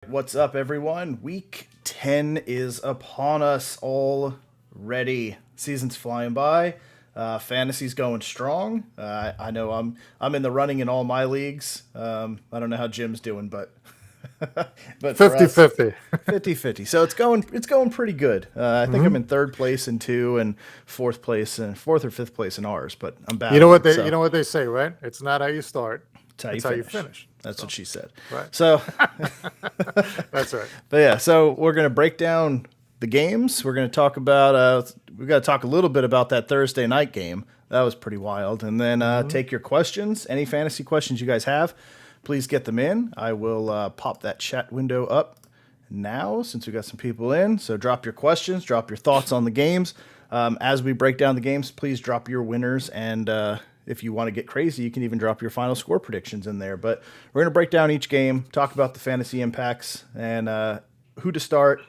What's up, everyone? Week 10 is upon us already. Season's flying by. Fantasy's going strong. I know I'm in the running in all my leagues. I don't know how Jim's doing, but but for us, 50-50. 50-50. So it's going pretty good. I think I'm Hmm. in third place in two and fourth or fifth place in ours, but I'm You know what battling. they you So know what they say, right? It's not how you start, it's how you it's how you finish. finish. That's what So, she said. right. So That's right. But yeah, so we're gonna break down the games. We're gonna talk about we got to talk a little bit about that Thursday night game. That was pretty wild. And then Hmm. take your questions, any fantasy questions you guys have. Please get them in. I will pop that chat window up now since we got some people in. So drop your questions, drop your thoughts on the games. As we break down the games, please drop your winners. And if you want to get crazy, you can even drop your final score predictions in there. But we're going to break down each game, talk about the fantasy impacts, and who to start,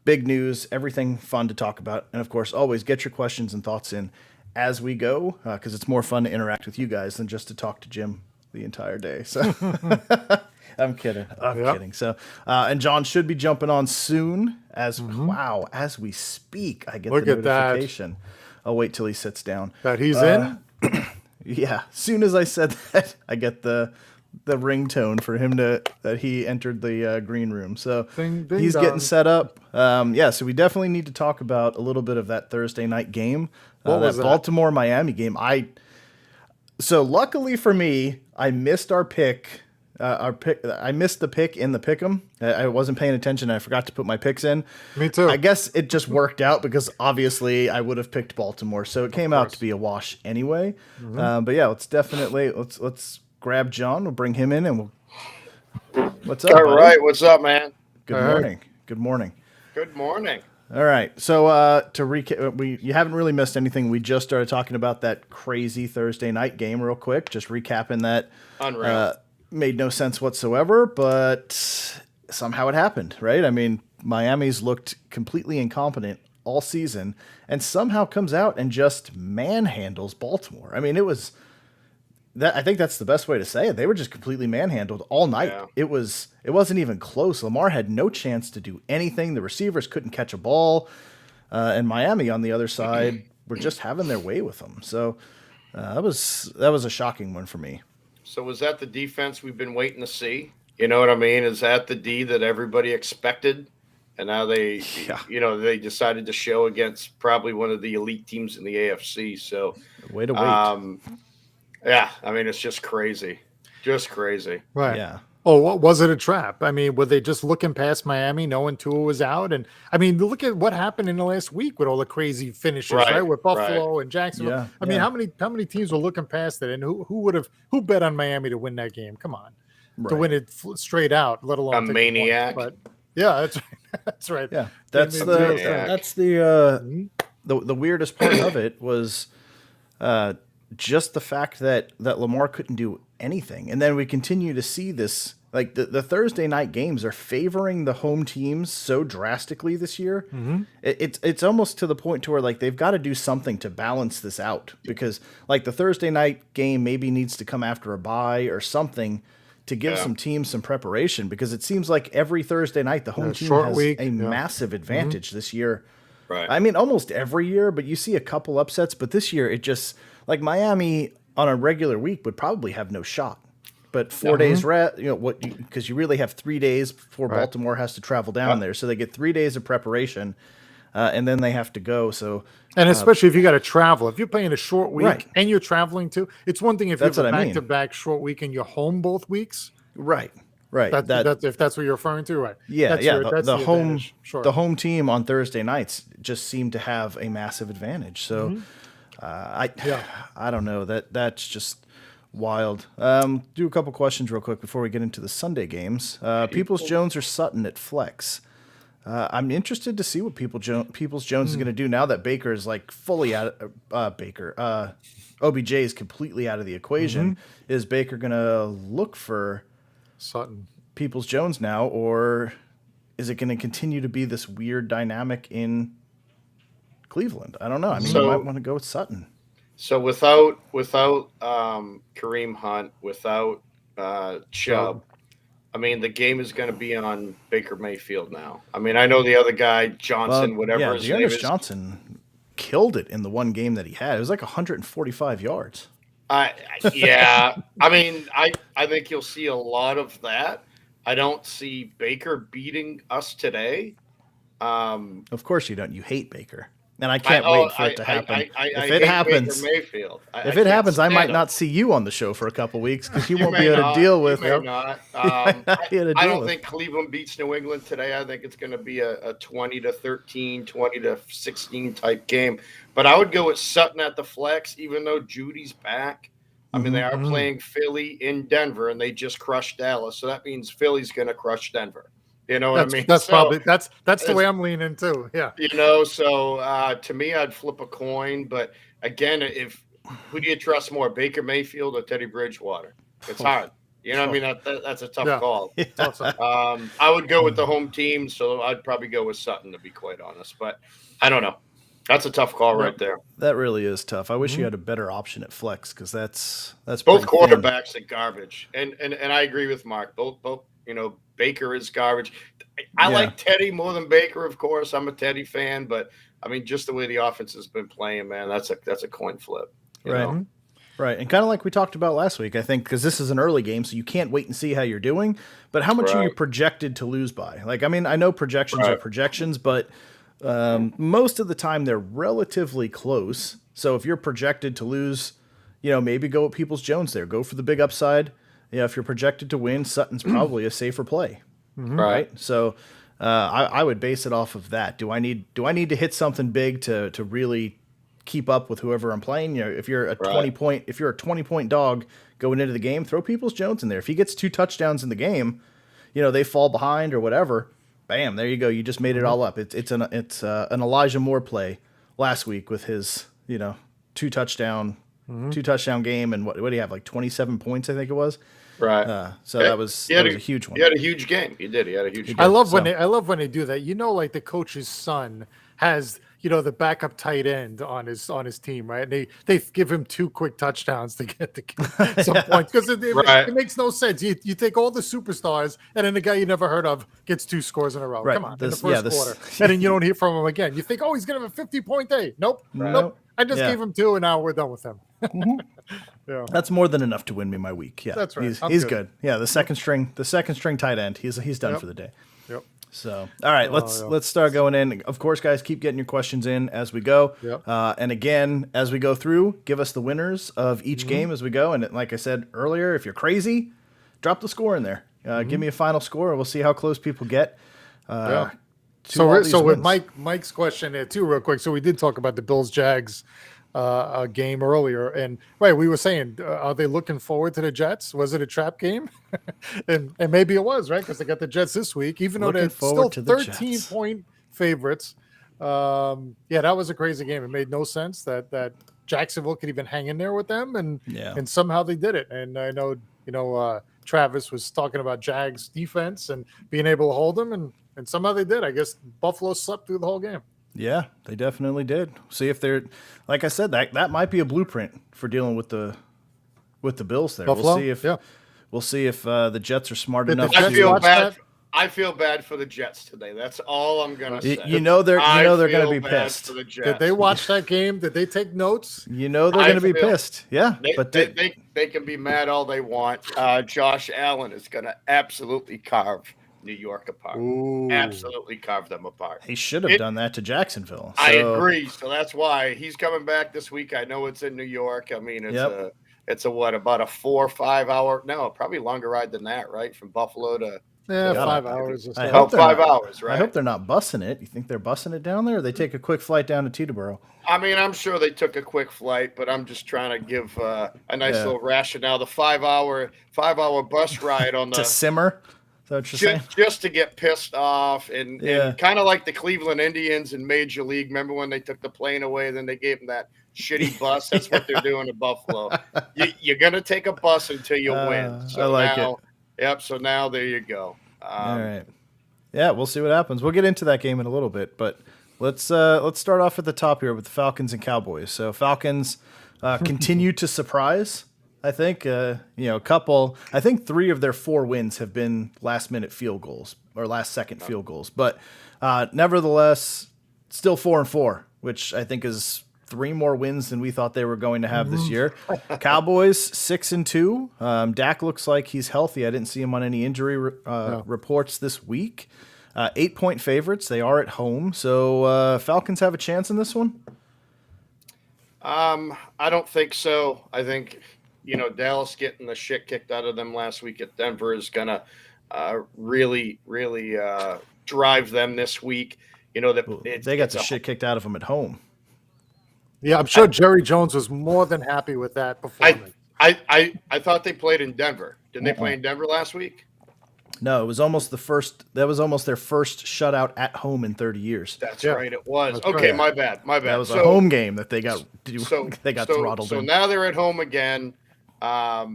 big news, everything fun to talk about. And of course, always get your questions and thoughts in as we go because it's more fun to interact with you guys than just to talk to Jim the entire day. So I'm kidding. I'm Yep. kidding. So, and John should be jumping on soon. Hmm. Wow, as we speak, I get Look the at that. notification. I'll wait till he sits down. That he's in. Yeah, soon as I said that, I get the ringtone for him that he entered the green room. So Ding ding he's getting dong. set up. Yeah, so we definitely need to talk about a little bit of that Thursday night game, What was that that? Baltimore Miami game. So luckily for me, I missed our pick. Our pick. I missed the pick in the pick'em. I wasn't paying attention. I forgot to put my picks in. Me I too. guess it just worked out because obviously I would have picked Baltimore, so it Of came out to course. be a wash anyway. Hmm. But yeah, let's grab John. We'll bring him in, and we'll. What's up, All buddy? right, what's up, man? Good Hey. morning. Good morning. Good morning. All right. So to recap, you haven't really missed anything. We just started talking about that crazy Thursday night game real quick. Just recapping that. Unreal. Made no sense whatsoever, but somehow it happened, right? I mean, Miami's looked completely incompetent all season and somehow comes out and just manhandles Baltimore. I mean, it was that I think that's the best way to say it. They were just completely manhandled all night. Yeah. It wasn't even close. Lamar had no chance to do anything. The receivers couldn't catch a ball, and Miami on the other side were just having their way with them. So that was a shocking one for me. So was that the defense we've been waiting to see? You know what I mean? Is that the D that everybody expected? And now Yeah, they decided to show against probably one of the elite teams in the AFC. So, way to wait. um, yeah, I mean, it's just crazy. Just crazy. Right. Yeah. Oh, was it a trap? I mean, were they just looking past Miami, knowing Tua was out? And I mean, look at what happened in the last week with all the crazy finishes, right? Right, With right. Buffalo and Jacksonville. Yeah, I mean, yeah, how many teams were looking past it? And who bet on Miami to win that game? Come on, to right. win it straight out, let A alone take the points. maniac. But yeah, that's right. That's right. Yeah, They that's made A zero the sense. maniac. that's the Mhm. the weirdest part of it was uh, just the fact that Lamar couldn't do anything, and then we continue to see this. Like the Thursday night games are favoring the home teams so drastically this year. Mhm. It's almost to the point to where like they've got to do something to balance this out because like the Thursday night game maybe needs to come after a bye or something to give Yeah. some teams some preparation because it seems like every Thursday night the home Yeah, team short has week. a Yeah. massive Hmm. advantage this year. Right. I mean, almost every year, but you see a couple upsets. But this year, it just like Miami on a regular week would probably have no shot. But four No. days Hmm. rest, what because you really have 3 days before Right. Baltimore has to travel down Yep. there, so they get 3 days of preparation, and then they have to go. So And especially if you got to travel, if you're playing a short right, week and you're traveling too, it's one thing if you that's have a what I mean. back-to-back short week and you're home both weeks. Right, right. That That's if that's what you're referring to, right? yeah, yeah. That's The the home advantage. Sure. the home team on Thursday nights just seemed to have a massive advantage. So Hmm. I Yeah. I don't know that's just wild. Do a couple questions real quick before we get into the Sunday games. Peoples People. Jones or Sutton at flex. I'm interested to see what Peoples Jones is going Hmm. to do now that Baker is like fully out. Baker OBJ is completely out of the Hmm. equation. Is Baker going to look for Sutton. Peoples Jones now, or is it going to continue to be this weird dynamic in Cleveland? I don't know. I mean, Hmm. you might So want to go with Sutton. so without Kareem Hunt, without Chubb. Chubb, I mean, the game is going to be on Baker Mayfield now. I mean, I know the other guy, Johnson, whatever his name Dearness is. Johnson killed it in the one game that he had. It was like 145 yards. Yeah. I mean, I think you'll see a lot of that. I don't see Baker beating us today. Of course you don't. You hate Baker. And I can't wait for it to happen. If it happens, Mayfield. if it happens, I might not see you on the show for a couple weeks because you won't be able to deal with it. I don't think Cleveland beats New England today. I think it's going to be a 20-13, 20-16 type game. But I would go with Sutton at the flex, even though Judy's back. I mean, they are playing Philly in Denver, and they just crushed Dallas. So that means Philly's going to crush Denver. You know what I mean? That's the way I'm leaning too. Yeah. So to me, I'd flip a coin. But again, who do you trust more, Baker Mayfield or Teddy Bridgewater? It's hard. You know what I mean? That's a tough call. I would go with the home team, so I'd probably go with Sutton, to be quite honest. But I don't know. That's a tough call right there. That really is tough. I wish you had a better option at flex because that's both quarterbacks are garbage. And I agree with Mark. Both Baker is garbage. I like Teddy more than Baker, of course. I'm a Teddy fan, but I mean, just the way the offense has been playing, man, that's a coin flip. You know? Right. And kind of like we talked about last week, I think, because this is an early game, so you can't wait and see how you're doing. But how much are you projected to lose by? Like, I mean, I know projections are projections, but most of the time they're relatively close. So if you're projected to lose, maybe go with Peoples-Jones there. Go for the big upside. If you're projected to win, Sutton's probably a safer play, right? So I would base it off of that. Do I need to hit something big to really keep up with whoever I'm playing? If you're a 20-point dog going into the game, throw Peoples-Jones in there. If he gets 2 touchdowns in the game, they fall behind or whatever. Bam, there you go. You just made it all up. It's an Elijah Moore play last week with his 2 touchdown game, and what do you have, like 27 points I think it was. Right. So that was a huge one. He had a huge game. He did. He had a huge game. I love when they do that. Like the coach's son has the backup tight end on his team, right? And they give him 2 quick touchdowns to get some points because it makes no sense. You take all the superstars and then the guy you never heard of gets 2 scores in a row. Right. Come on, in the first quarter, and then you don't hear from him again. You think, he's gonna have a 50-point day. Nope. I just gave him 2, and now we're done with him. That's more than enough to win me my week. Yeah, that's right. He's good. Yeah, the second string tight end. He's done for the day. Yep. So, all right, let's start going in. Of course, guys, keep getting your questions in as we go. Yep. And again, as we go through, give us the winners of each game as we go. And like I said earlier, if you're crazy, drop the score in there. Give me a final score, and we'll see how close people get. So with Mike's question there too, real quick. So we did talk about the Bills-Jags game earlier, and we were saying, are they looking forward to the Jets? Was it a trap game? and maybe it was, right? Because they got the Jets this week, even though they're still 13-point favorites. That was a crazy game. It made no sense that Jacksonville could even hang in there with them, and somehow they did it. And I know Travis was talking about Jags defense and being able to hold them, and somehow they did. I guess Buffalo slept through the whole game. Yeah, they definitely did. See if they're, like I said, that might be a blueprint for dealing with the Bills there. Buffalo? We'll see if the Jets are smart enough. I feel bad for the Jets today. That's all I'm gonna say. They're gonna be pissed. Did they watch that game? Did they take notes? They're gonna be pissed. Yeah, they can be mad all they want. Josh Allen is gonna absolutely carve New York apart. Ooh. Absolutely carve them apart. He should have done that to Jacksonville. I agree. So that's why he's coming back this week. I know it's in New York. I mean, it's about a 4 or 5 hour, probably longer ride than that, right? From Buffalo to 5 hours. I hope 5 hours, right? I hope they're not bussing it. You think they're bussing it down there, or they take a quick flight down to Teterboro? I mean, I'm sure they took a quick flight, but I'm just trying to give a nice little rationale. The 5 hour bus ride on the to simmer. Is that what you're saying? Just to get pissed off, and kind of like the Cleveland Indians in Major League. Remember when they took the plane away, then they gave them that shitty bus? That's what they're doing in Buffalo. You're gonna take a bus until you win. So I like it. Yep. So now there you go. All right. Yeah, we'll see what happens. We'll get into that game in a little bit, but let's start off at the top here with the Falcons and Cowboys. So Falcons continue to surprise. I think, a couple. I think 3 of their 4 wins have been last-minute field goals or last-second field goals. But nevertheless, still 4-4, which I think is 3 more wins than we thought they were going to have this year. Cowboys 6-2. Dak looks like he's healthy. I didn't see him on any injury reports this week. 8-point favorites. They are at home. So Falcons have a chance in this one? I don't think so. I think, Dallas getting the shit kicked out of them last week at Denver is going to really drive them this week. They got the shit kicked out of them at home. Yeah, I'm sure Jerry Jones was more than happy with that performance. I thought they played in Denver. Didn't they play in Denver last week? No, it was almost their first shutout at home in 30 years. That's right, it was. That's okay, right. My bad. That was a home game that they got throttled in. So now they're at home again. I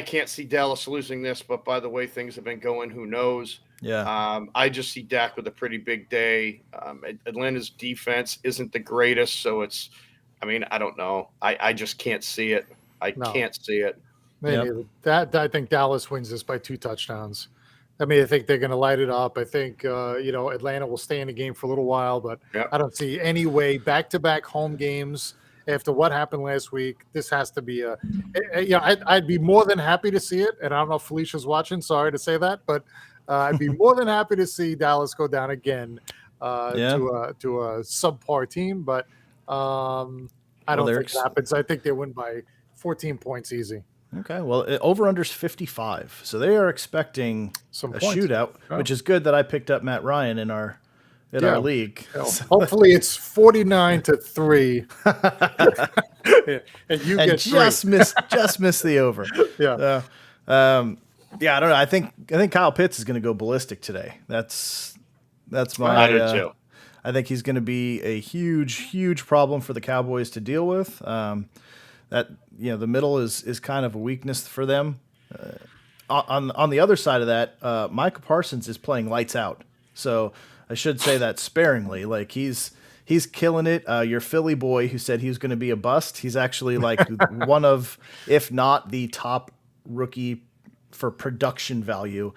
can't see Dallas losing this, but by the way things have been going, who knows? Yeah. I just see Dak with a pretty big day. Atlanta's defense isn't the greatest, so I don't know. I just can't see it. Can't see it. I think Dallas wins this by 2 touchdowns. I think they're going to light it up. I think Atlanta will stay in the game for a little while, but I don't see any way back-to-back home games after what happened last week. This has to be I'd be more than happy to see it. And I don't know if Felicia's watching. Sorry to say that, but I'd be more than happy to see Dallas go down again to a subpar team. But I don't think it happens. I think they win by 14 points easy. Okay, well, over-under's 55, so they are expecting a shootout, which is good that I picked up Matt Ryan in our league. Hopefully, it's 49-3, and you get just miss the over. Yeah, I don't know. I think Kyle Pitts is going to go ballistic today. That's my. I do too. I think he's going to be a huge problem for the Cowboys to deal with. The middle is kind of a weakness for them. On the other side of that, Micah Parsons is playing lights out. So I should say that sparingly. Like he's killing it. Your Philly boy who said he was going to be a bust, he's actually like one of, if not the top rookie for production value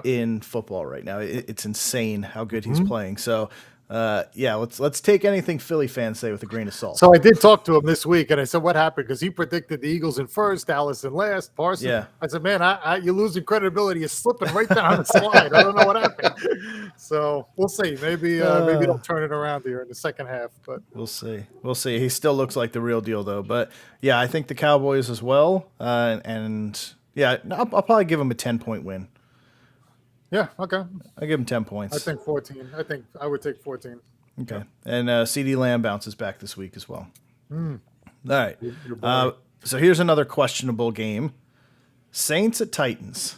in football right now. It's insane how good he's playing. So. Let's take anything Philly fans say with a grain of salt. So I did talk to him this week, and I said, "What happened?" Because he predicted the Eagles in first, Dallas in last, Parsons. Yeah. I said, "Man, you're losing credibility. You're slipping right down the slide. I don't know what happened." So we'll see. Maybe they'll turn it around here in the second half. But we'll see. He still looks like the real deal, though. But I think the Cowboys as well. I'll probably give them a 10-point win. Yeah, okay. I give him 10 points. I think 14. I think I would take 14. Okay. And CeeDee Lamb bounces back this week as well. All right. So here's another questionable game. Saints at Titans.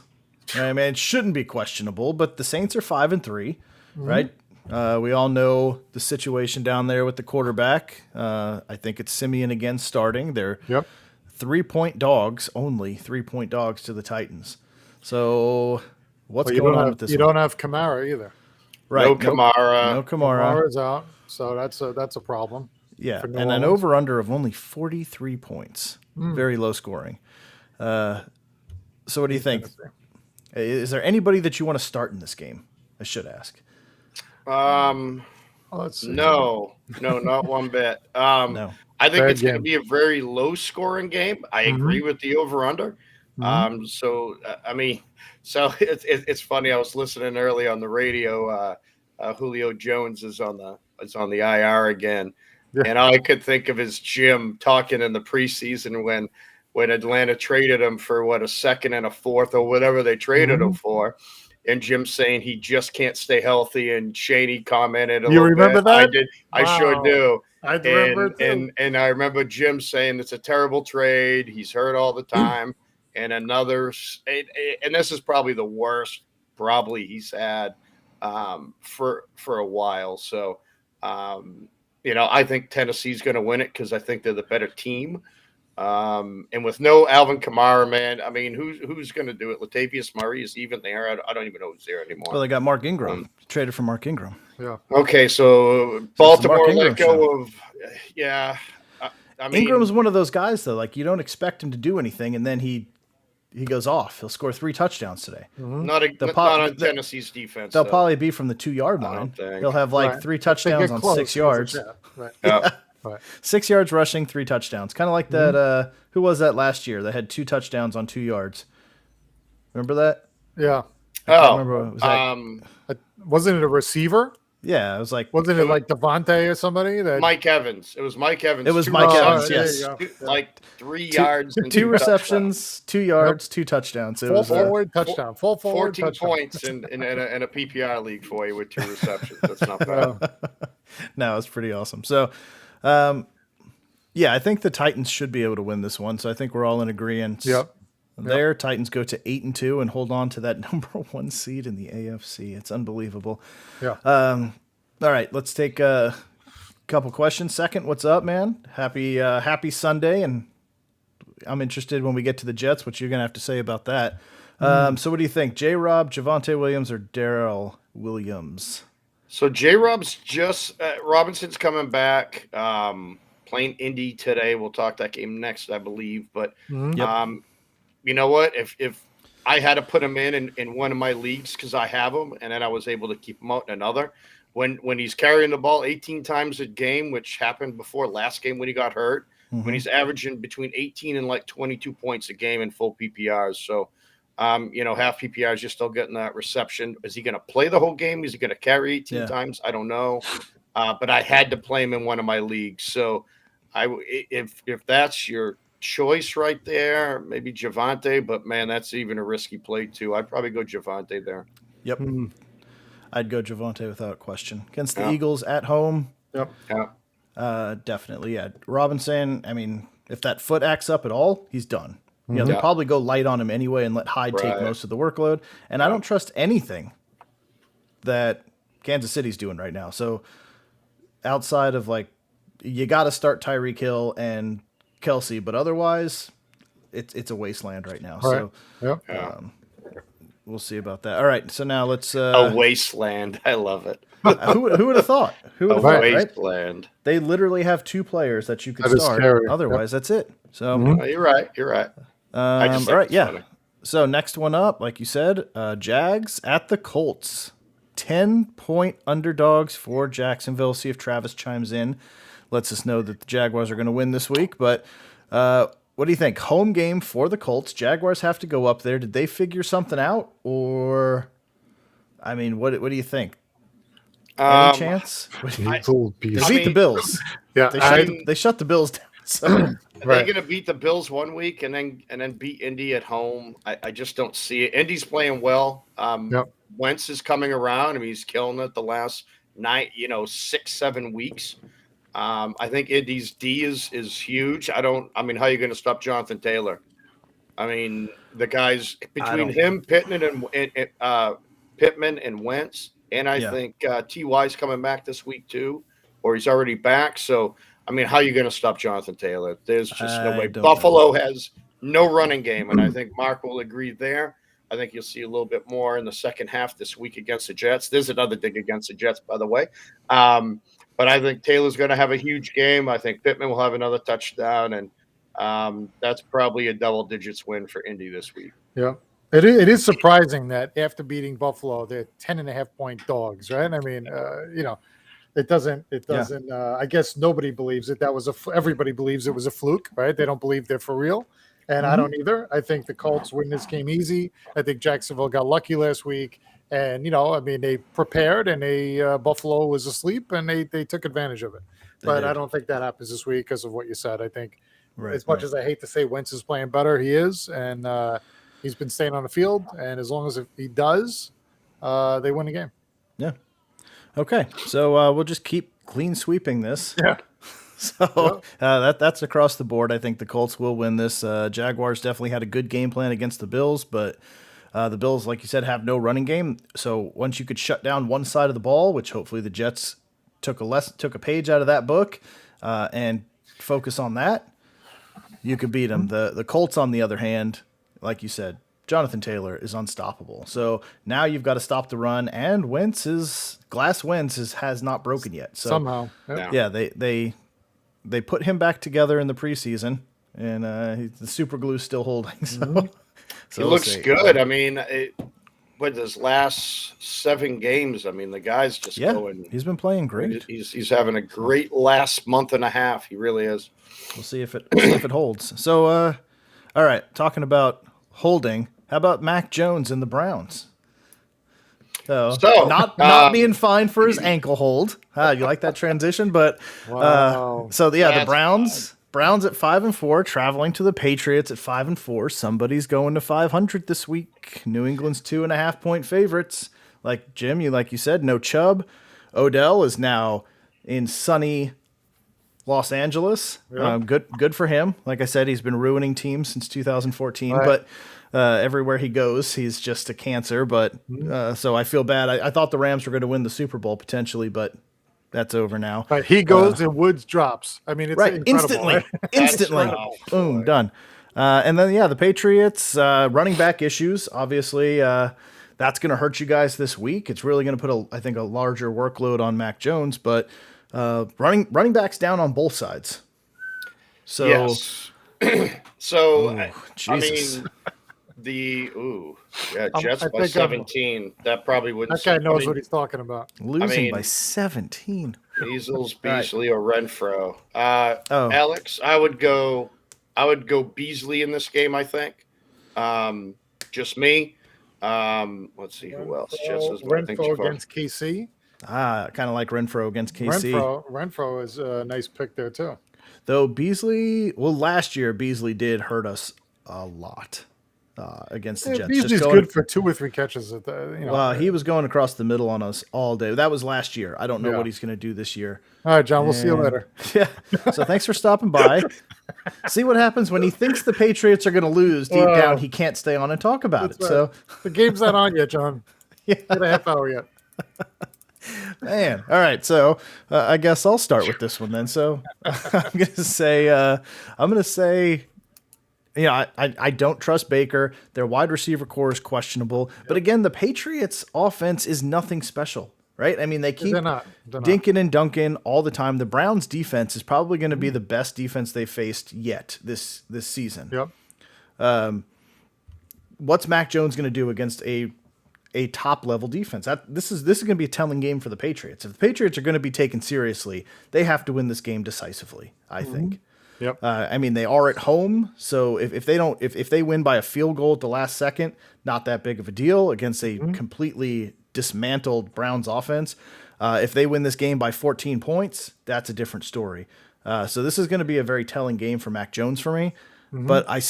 It shouldn't be questionable, but the Saints are 5-3, right? We all know the situation down there with the quarterback. I think it's Simeon again starting. They're 3-point dogs, only 3-point dogs to the Titans. So... What's going on with this? You don't have Kamara either, right? No Kamara. No Kamara. Kamara's out, so that's a problem. Yeah, and an over/under of only 43 points. Very low scoring. So, what do you think? Is there anybody that you want to start in this game? I should ask. Let's see. No, not one bit. No. I think it's going to be a very low scoring game. I agree with the over/under. So it's funny. I was listening early on the radio. Julio Jones is on the IR again, and all I could think of is Jim talking in the preseason when Atlanta traded him for a second and a fourth or whatever they traded him for, and Jim saying he just can't stay healthy. And Shaney commented. You remember that? I did. Wow. I sure do. I remember it too. And I remember Jim saying it's a terrible trade. He's hurt all the time. And and this is probably the worst he's had for a while. So, I think Tennessee's going to win it because I think they're the better team. And with no Alvin Kamara, man, who's going to do it? Latavius Murray is even there. I don't even know who's there anymore. Well, they got Mark Ingram. Traded for Mark Ingram. Yeah. Okay, so Baltimore let go of. Yeah. I mean, Ingram's one of those guys though. Like you don't expect him to do anything, and then he goes off. He'll score 3 touchdowns today. not on Tennessee's defense. They'll probably be from the 2-yard line. He'll have like 3 touchdowns on 6 yards. Right. 6 yards rushing, 3 touchdowns. Kind of like that. Who was that last year? That had 2 touchdowns on 2 yards. Remember that? Yeah. Wasn't it a receiver? Yeah, it was like. Wasn't it like Devontae or somebody? Mike Evans. It was Mike Evans. It was Mike Evans. Yes. Like 3 yards. 2 receptions, 2 yards, 2 touchdowns. It was forward touchdown. Full forward 14 touchdown. points in a PPR league for you with 2 receptions. That's not bad. No, it's pretty awesome. So, I think the Titans should be able to win this one. So I think we're all in agreement. Yep. Titans go to 8-2 and hold on to that number 1 seed in the AFC. It's unbelievable. Yeah. All right, let's take a couple questions. Second, what's up, man? Happy Sunday, and I'm interested when we get to the Jets, what you're gonna have to say about that. So what do you think? J-Rob, Javonte Williams, or Darrell Williams? So J-Rob's just Robinson's coming back. Playing Indy today. We'll talk that game next, I believe. But you know what? If I had to put him in one of my leagues because I have him, and then I was able to keep him out in another. When he's carrying the ball 18 times a game, which happened before last game when he got hurt, when he's averaging between 18 and like 22 points a game in full PPRs. So, half PPRs, you're still getting that reception. Is he going to play the whole game? Is he going to carry 18 times? I don't know. But I had to play him in one of my leagues. So if that's your choice right there, maybe Javonte, but man, that's even a risky play too. I'd probably go Javonte there. Yep. I'd go Javonte without question. Against the Eagles at home. Yep. Yeah. Definitely. Yeah. Robinson, I mean, if that foot acts up at all, he's done. They'll probably go light on him anyway and let Hyde take most of the workload. And I don't trust anything that Kansas City's doing right now. So outside of you got to start Tyreek Hill and Kelsey, but otherwise it's a wasteland right now. Right. So we'll see about that. All right, so now let's a wasteland. I love it. Who would have thought? Who would have thought? Wasteland. Right? They literally have 2 players that you could start. Otherwise, that's it. So you're right. all right, funny. So next one up, like you said, Jags at the Colts. 10-point underdogs for Jacksonville. See if Travis chimes in. Lets us know that the Jaguars are going to win this week. But what do you think? Home game for the Colts. Jaguars have to go up there. Did they figure something out? Or, I mean, what do you think? Any chance? They beat the Bills. Yeah, they shut the Bills down. So. They're going to beat the Bills one week and then beat Indy at home. I just don't see it. Indy's playing well. Wentz is coming around. I mean, he's killing it the last 6-7 weeks. I think Indy's D is huge. How are you going to stop Jonathan Taylor? I mean, the guys between him, Pittman and Wentz, and I think T.Y.'s coming back this week too, or he's already back. So, I mean, how are you going to stop Jonathan Taylor? There's just no way. Buffalo has no running game, and I think Mark will agree there. I think you'll see a little bit more in the second half this week against the Jets. There's another dig against the Jets, by the way. But I think Taylor's going to have a huge game. I think Pittman will have another touchdown, and that's probably a double-digits win for Indy this week. Yeah. It is surprising that after beating Buffalo, they're 10.5-point dogs, right? I mean, it doesn't. I guess nobody believes it. Everybody believes it was a fluke, right? They don't believe they're for real, and I don't either. I think the Colts win this game easy. I think Jacksonville got lucky last week, and they prepared, and Buffalo was asleep, and they took advantage of it. But I don't think that happens this week because of what you said. I think as much as I hate to say Wentz is playing better, he is, and he's been staying on the field, and as long as he does, they win the game. Yeah. Okay, so we'll just keep clean sweeping this. Yeah. So that's across the board. I think the Colts will win this. Jaguars definitely had a good game plan against the Bills, but the Bills, like you said, have no running game. So once you could shut down one side of the ball, which hopefully the Jets took a page out of that book and focus on that, you could beat them. The Colts, on the other hand, like you said, Jonathan Taylor is unstoppable. So now you've got to stop the run, and Wentz has not broken yet. So somehow, they they put him back together in the preseason, and the super glue's still holding. So, he looks good. I mean, with his last 7 games, I mean, the guy's just going. He's been playing great. He's having a great last month and a half. He really is. We'll see if it holds. So, all right, talking about holding. How about Mac Jones and the Browns? So not being fined for his ankle hold. You like that transition? But wow. The Browns at 5-4, traveling to the Patriots at 5-4. Somebody's going to 500 this week. New England's 2.5-point favorites. Like you said, no Chubb. Odell is now in sunny Los Angeles. Good for him. Like I said, he's been ruining teams since 2014, but everywhere he goes, he's just a cancer. But so I feel bad. I thought the Rams were going to win the Super Bowl potentially, but that's over now. Right, he goes and Woods drops. I mean, it's instantly, boom, done. And then the Patriots running back issues. Obviously, that's going to hurt you guys this week. It's really going to put I think a larger workload on Mac Jones, but running backs down on both sides. So, yes. So Jesus. I mean, Jets by 17. That probably wouldn't. That guy knows what he's talking about. Losing by 17. Measles, Beasley, or Renfro. Alex, I would go Beasley in this game. I think. Just me. Let's see who else. Renfro against KC. Kind of like Renfro against KC. Renfro is a nice pick there too. Though last year Beasley did hurt us a lot. Against the Jets. Beasley's good for 2 or 3 catches. He was going across the middle on us all day. That was last year. I don't know what he's going to do this year. All right, John, we'll see you later. Yeah. So thanks for stopping by. See what happens when he thinks the Patriots are going to lose. Deep down, he can't stay on and talk about it. Right. So the game's not on yet, John. Not a half hour yet. Man. All right. So I guess I'll start with this one then. So I'm going to say, I don't trust Baker. Their wide receiver core is questionable. Yep. But again, the Patriots offense is nothing special, right? I mean, they keep dinking and dunking all the time. The Browns defense is probably going to be the best defense they faced yet this season. Yep. What's Mac Jones going to do against a top level defense? This is going to be a telling game for the Patriots. If the Patriots are going to be taken seriously, they have to win this game decisively, I think. Yep. I mean, they are at home, so if they win by a field goal at the last second, not that big of a deal against a completely dismantled Browns offense. If they win this game by 14 points, that's a different story. So this is going to be a very telling game for Mac Jones for me. But I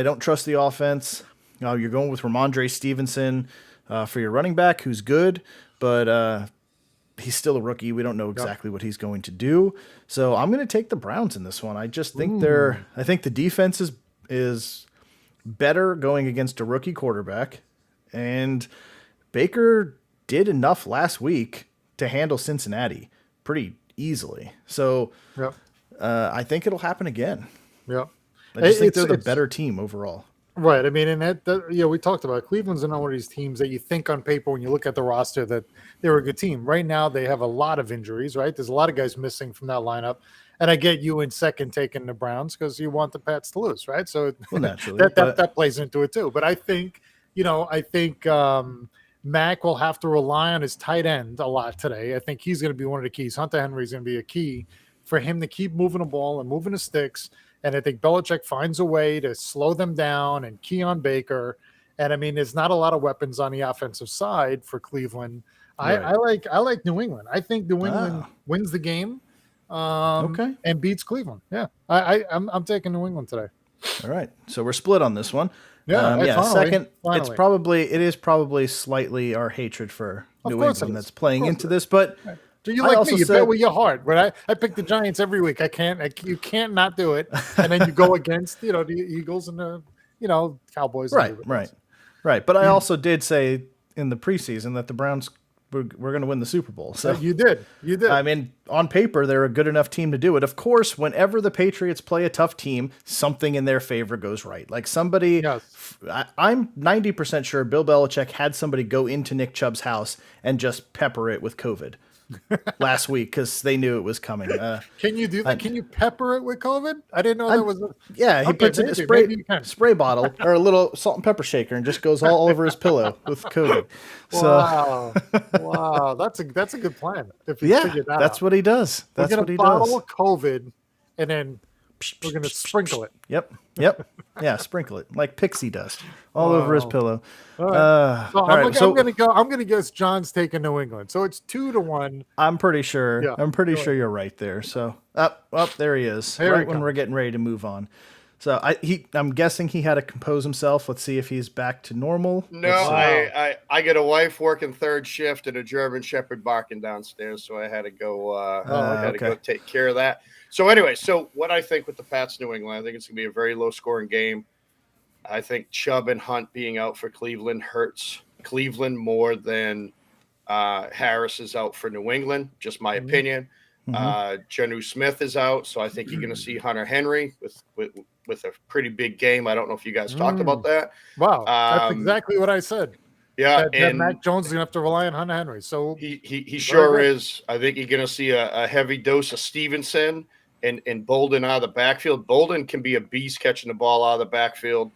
don't trust the offense. You're going with Ramondre Stevenson for your running back, who's good, but he's still a rookie. We don't know exactly what he's going to do. So I'm going to take the Browns in this one. I just think I think the defense is better going against a rookie quarterback. And Baker did enough last week to handle Cincinnati pretty easily. So I think it'll happen again. Yep. I just think they're the better team overall. Right. I mean, and we talked about it. Cleveland's not one of these teams that you think on paper when you look at the roster that they're a good team. Right now, they have a lot of injuries, right? There's a lot of guys missing from that lineup. And I get you in second taking the Browns because you want the Pats to lose, right? So naturally, that plays into it too. But I think, Mac will have to rely on his tight end a lot today. I think he's going to be one of the keys. Hunter Henry's going to be a key for him to keep moving the ball and moving the sticks. And I think Belichick finds a way to slow them down and key on Baker. And I mean, there's not a lot of weapons on the offensive side for Cleveland. Right. I like New England. I think New England wins the game. And beats Cleveland. Yeah, I'm taking New England today. All right, so we're split on this one. Finally, second, it is probably slightly our hatred for New England that's playing into this, but. Do you like me? You bet with your heart. But I pick the Giants every week. You can't not do it. And then you go against, the Eagles and the, Cowboys. Right. But I also did say in the preseason that the Browns were going to win the Super Bowl. So you did. I mean, on paper, they're a good enough team to do it. Of course, whenever the Patriots play a tough team, something in their favor goes right. Like somebody, I'm 90% sure Bill Belichick had somebody go into Nick Chubb's house and just pepper it with COVID. last week because they knew it was coming. Can you do that? Can you pepper it with COVID? I didn't know that was. He puts it in a spray bottle or a little salt and pepper shaker and just goes all over his pillow with COVID. Wow, wow, that's a good plan. If you figure that that's out. What he does. That's what he does. Bottle COVID, and then we're gonna sprinkle it. Yep. Yeah, sprinkle it like Pixie dust all over his pillow. All right. I'm gonna guess John's taking New England. So it's 2-1. I'm pretty sure. Yeah, I'm pretty sure you're right there. So there he is. When we're getting ready to move on. So I'm guessing he had to compose himself. Let's see if he's back to normal. No, I get a wife working third shift and a German Shepherd barking downstairs, so I had to go. Go take care of that. So anyway, what I think with the Pats New England, I think it's gonna be a very low scoring game. I think Chubb and Hunt being out for Cleveland hurts Cleveland more than Harris is out for New England. Just my opinion. Jonnu Smith is out, so I think you're going to see Hunter Henry with a pretty big game. I don't know if you guys talked about that. Wow, that's exactly what I said. Yeah, and Mac Jones is going to have to rely on Hunter Henry. So he sure is. I think you're going to see a heavy dose of Stevenson and Bolden out of the backfield. Bolden can be a beast catching the ball out of the backfield.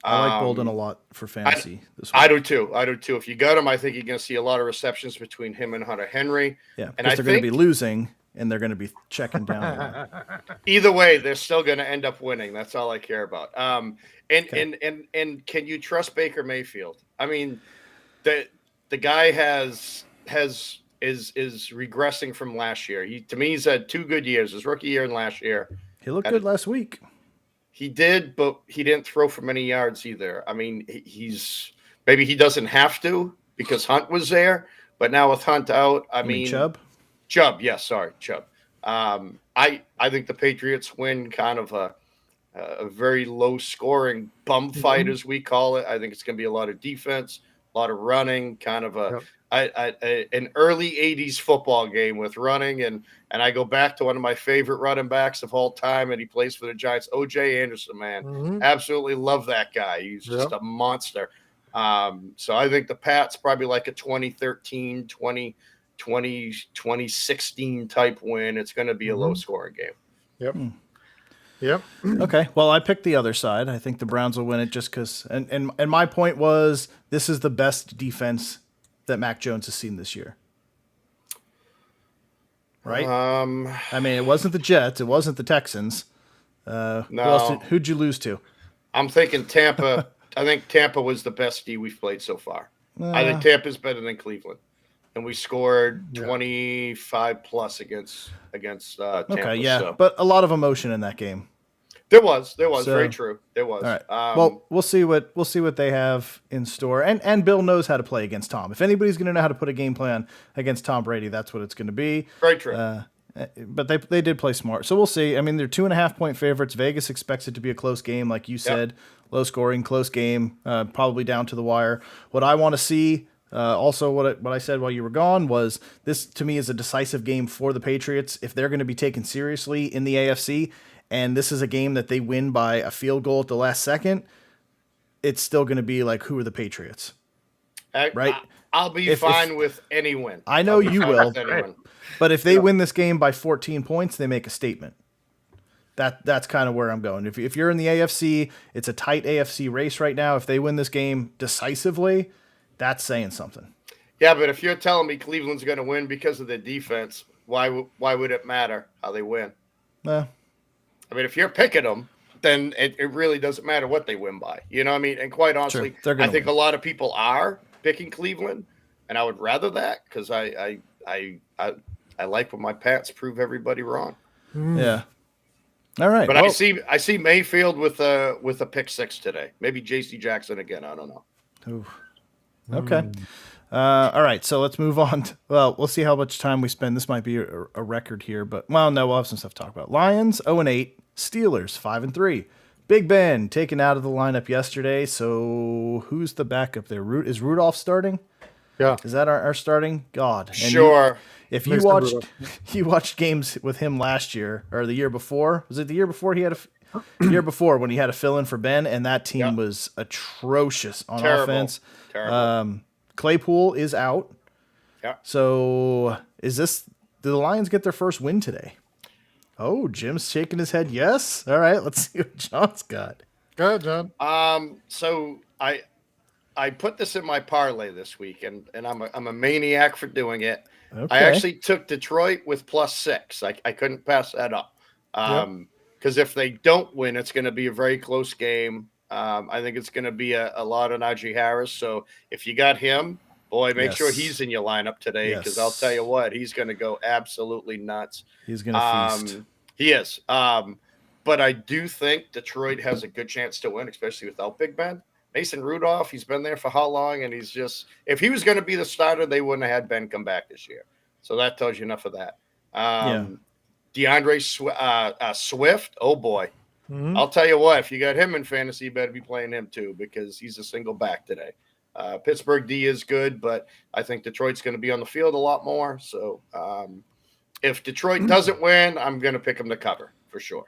I like Bolden a lot for fantasy. I do too. If you got him, I think you're going to see a lot of receptions between him and Hunter Henry. Yeah, and they're going to be losing, and they're going to be checking down. Either way, they're still going to end up winning. That's all I care about. And can you trust Baker Mayfield? I mean, the guy is regressing from last year. To me, he's had 2 good years, his rookie year and last year. He looked good last week. He did, but he didn't throw for many yards either. I mean, maybe he doesn't have to because Hunt was there, but now with Hunt out, I mean Chubb. Yes, sorry, Chubb. I think the Patriots win kind of a very low scoring bum fight, as we call it. I think it's going to be a lot of defense, a lot of running, kind of an early 80s football game with running. And I go back to one of my favorite running backs of all time, and he plays for the Giants, O.J. Anderson, man. Absolutely love that guy. He's just a monster. So I think the Pats probably like a 2013, 2016 type win. It's going to be a low scoring game. Yep. Okay. Well, I picked the other side. I think the Browns will win it just because. And my point was this is the best defense that Mac Jones has seen this year. Right? I mean, it wasn't the Jets. It wasn't the Texans. No. Who'd you lose to? I'm thinking Tampa. I think Tampa was the best D we've played so far. I think Tampa's better than Cleveland. And we scored 25 plus against Tampa. Okay, yeah. But a lot of emotion in that game. There was very true. There was. All right. Well, we'll see what they have in store. And Bill knows how to play against Tom. If anybody's going to know how to put a game plan against Tom Brady, that's what it's going to be. Very true. But they did play smart. So we'll see. I mean, they're 2.5-point favorites. Vegas expects it to be a close game, like you said. Low scoring, close game, probably down to the wire. What I want to see, also what I said while you were gone, was this to me is a decisive game for the Patriots if they're going to be taken seriously in the AFC. And this is a game that they win by a field goal at the last second. It's still going to be like, who are the Patriots? Right? I'll be fine with any win. I know you will. But if they win this game by 14 points, they make a statement. That's kind of where I'm going. If you're in the AFC, it's a tight AFC race right now. If they win this game decisively, that's saying something. Yeah, but if you're telling me Cleveland's going to win because of their defense, why would it matter how they win? I mean, if you're picking them, then it really doesn't matter what they win by. You know what I mean? And quite honestly, I think a lot of people are picking Cleveland, and I would rather that because I like when my Pats prove everybody wrong. Yeah. All right. But I see Mayfield with a pick 6 today. Maybe J.C. Jackson again. I don't know. Ooh. Okay. All right. So let's move on. Well, we'll see how much time we spend. This might be a record here, but we'll have some stuff to talk about. Lions 0-8, Steelers 5-3. Big Ben taken out of the lineup yesterday. So who's the backup there? Is Rudolph starting? Yeah. Is that our starting? God. And sure. If you watched games with him last year or the year before, was it the year before he had year before when he had to fill in for Ben, and that team was atrocious on offense. Terrible. Claypool is out. Yeah. So do the Lions get their first win today? Oh, Jim's shaking his head. Yes. All right. Let's see what John's got. Go ahead, John. So I put this in my parlay this week, and I'm a maniac for doing it. Okay. I actually took Detroit with +6. I couldn't pass that up. Because if they don't win, it's going to be a very close game. I think it's going to be a lot of Najee Harris. So if you got him, boy, make sure he's in your lineup today, because I'll tell you what, he's going to go absolutely nuts. He's going to feast. He is. But I do think Detroit has a good chance to win, especially without Big Ben. Mason Rudolph, he's been there for how long? And he's just – if he was going to be the starter, they wouldn't have had Ben come back this year. So that tells you enough of that. DeAndre Swift, oh, boy. Mm-hmm. I'll tell you what, if you got him in fantasy, you better be playing him too, because he's a single back today. Pittsburgh D is good, but I think Detroit's going to be on the field a lot more. So if Detroit doesn't win, I'm going to pick them to cover for sure.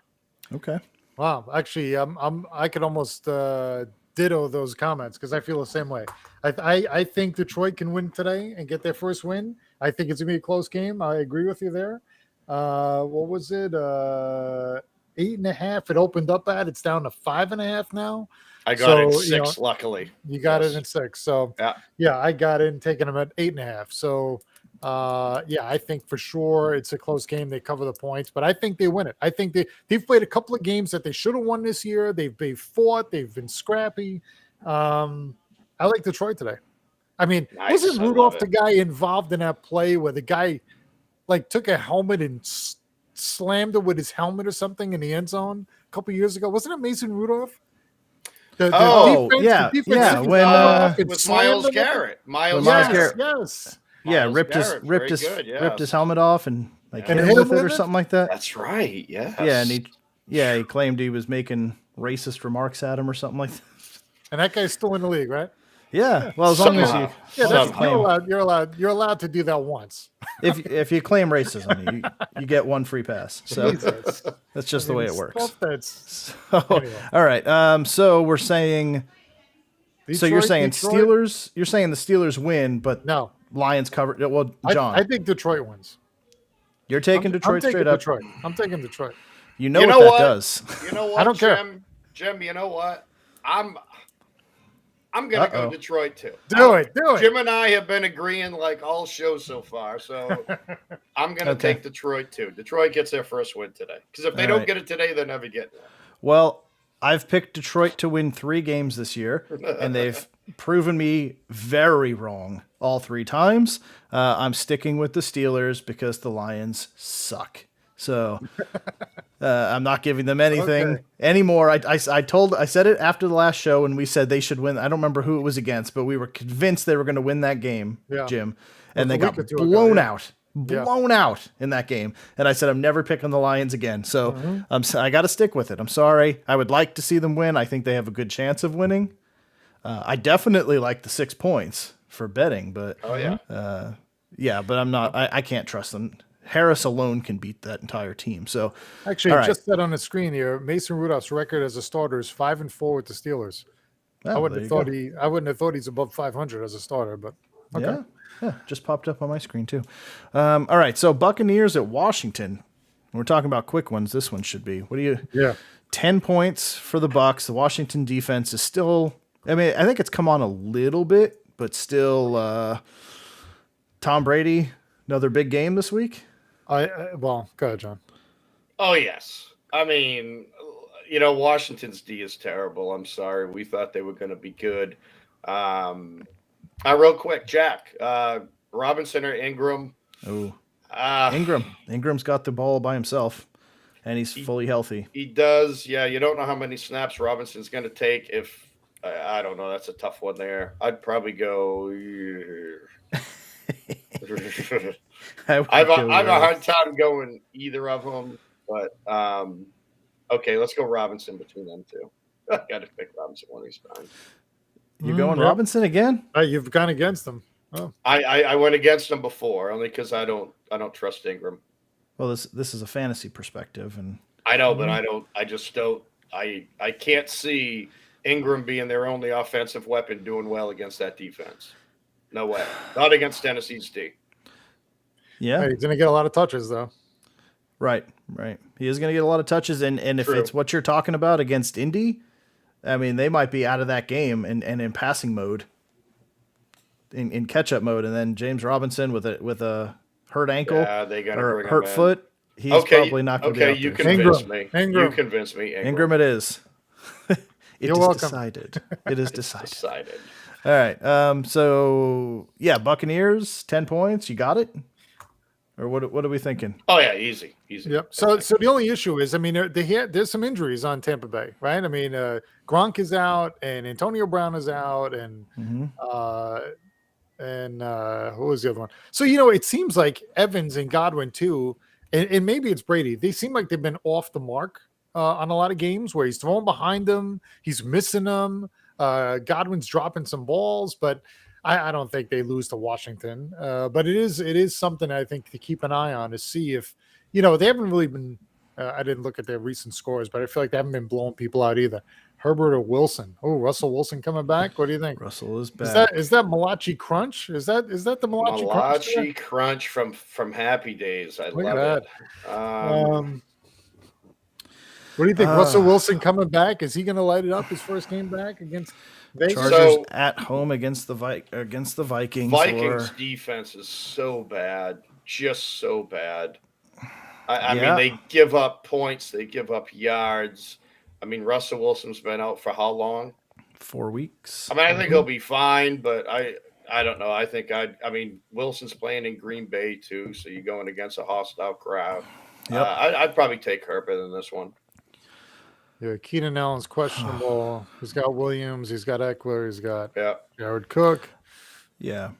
Okay. Wow. Actually, I could almost ditto those comments, because I feel the same way. I think Detroit can win today and get their first win. I think it's going to be a close game. I agree with you there. What was it? 8.5. It opened up at. It's down to 5.5 now. I got it 6, luckily. You got it in 6. So yeah, I got it and taking them at 8.5. So I think for sure it's a close game. They cover the points, but I think they win it. I think they've played a couple of games that they should have won this year. They've fought. They've been scrappy. I like Detroit today. I mean, wasn't Rudolph the guy involved in that play where the guy took a helmet and slammed it with his helmet or something in the end zone a couple of years ago? Wasn't it Mason Rudolph? When with Myles Garrett. Myles Garrett. Yes. Yeah, ripped his helmet off and hit him with it or something like that. That's right. Yes. Yeah, and he claimed he was making racist remarks at him or something like that. And that guy's still in the league, right? Yeah. Well, as long as you're allowed to do that once. If you claim racism, you get one free pass. So that's just the way it works. Anyway. All right. So we're saying. Detroit, so you're saying Steelers? You're saying the Steelers win, but no, Lions cover. Well, John, I think Detroit wins. You're taking Detroit straight up. I'm taking Detroit. You know what that does. You know what? I don't care. Jim, you know what? I'm going to go Detroit too. Do it. Jim and I have been agreeing all show so far. So I'm going to take Detroit too. Detroit gets their first win today. Because if they don't get it today, they'll never get it. Well, I've picked Detroit to win 3 games this year, and they've proven me very wrong all 3 times. I'm sticking with the Steelers because the Lions suck. So I'm not giving them anything anymore. I said it after the last show when we said they should win. I don't remember who it was against, but we were convinced they were going to win that game, Jim. And they got blown out in that game. And I said, I'm never picking the Lions again. So I got to stick with it. I'm sorry. I would like to see them win. I think they have a good chance of winning. I definitely like the 6 points for betting, but but I'm not. I can't trust them. Harris alone can beat that entire team. So actually, just said on the screen here, Mason Rudolph's record as a starter is 5-4 with the Steelers. I wouldn't have thought he's above 500 as a starter, but okay. Yeah, just popped up on my screen too. All right, so Buccaneers at Washington. We're talking about quick ones. This one should be. What do you? Yeah, 10 points for the Bucs. The Washington defense is still. I mean, I think it's come on a little bit, but still. Tom Brady, another big game this week. Well, go ahead, John. Oh, yes. I mean, Washington's D is terrible. I'm sorry. We thought they were going to be good. Real quick, Jack, Robinson or Ingram? Oh, Ingram. Ingram's got the ball by himself, and he's fully healthy. He does. Yeah, you don't know how many snaps Robinson's going to take. If I don't know, that's a tough one there. I'd probably go. I have a hard time going either of them, but okay, let's go Robinson between them two. I got to pick Robinson one of these times. You going Robinson again? You've gone against them. Oh. I went against them before only because I don't trust Ingram. Well, this is a fantasy perspective, and I know, but I just don't. I can't see Ingram being their only offensive weapon doing well against that defense. No way. Not against Tennessee's D. Yeah. Hey, he's going to get a lot of touches, though. Right. He is going to get a lot of touches, and if True. it's what you're talking about against Indy, I mean, they might be out of that game and in passing mode, in catch-up mode, and then James Robinson with a hurt ankle Yeah, they got to or bring hurt him in. foot, he's probably not going to be out you there. convinced me. Ingram. You convinced me. Ingram it is. You're welcome. Decided. It is decided. Decided. All right. So yeah, Buccaneers 10 points. You got it, or what are we thinking? Oh yeah, easy. Yep. So the only issue is, I mean, there's some injuries on Tampa Bay, right? I mean, Gronk is out, and Antonio Brown is out, and who was the other one? So it seems like Evans and Godwin too, and maybe it's Brady. They seem like they've been off the mark on a lot of games where he's throwing behind them, he's missing them. Godwin's dropping some balls, but I don't think they lose to Washington. But it is something I think to keep an eye on to see if they haven't really been. I didn't look at their recent scores, but I feel like they haven't been blowing people out either. Herbert or Wilson? Oh, Russell Wilson coming back. What do you think? Russell is back. Is that Malachi Crunch? Is that the Malachi Crunch from Happy Days? I Look love at it. that. What do you think? Russell Wilson coming back? Is he going to light it up his first game back against Vegas? Chargers at home against the Vikings. Vikings defense is so bad, just so bad. I mean, they give up points, they give up yards. I mean, Russell Wilson's been out for how long? 4 weeks. I mean, I think he'll be fine, but I don't know. I think I mean, Wilson's playing in Green Bay too, so you're going against a hostile crowd. Yep. I'd probably take Herbert in this one. Yeah, Keenan Allen's questionable. He's got Williams. He's got Eckler. He's got Jared Cook. Yeah.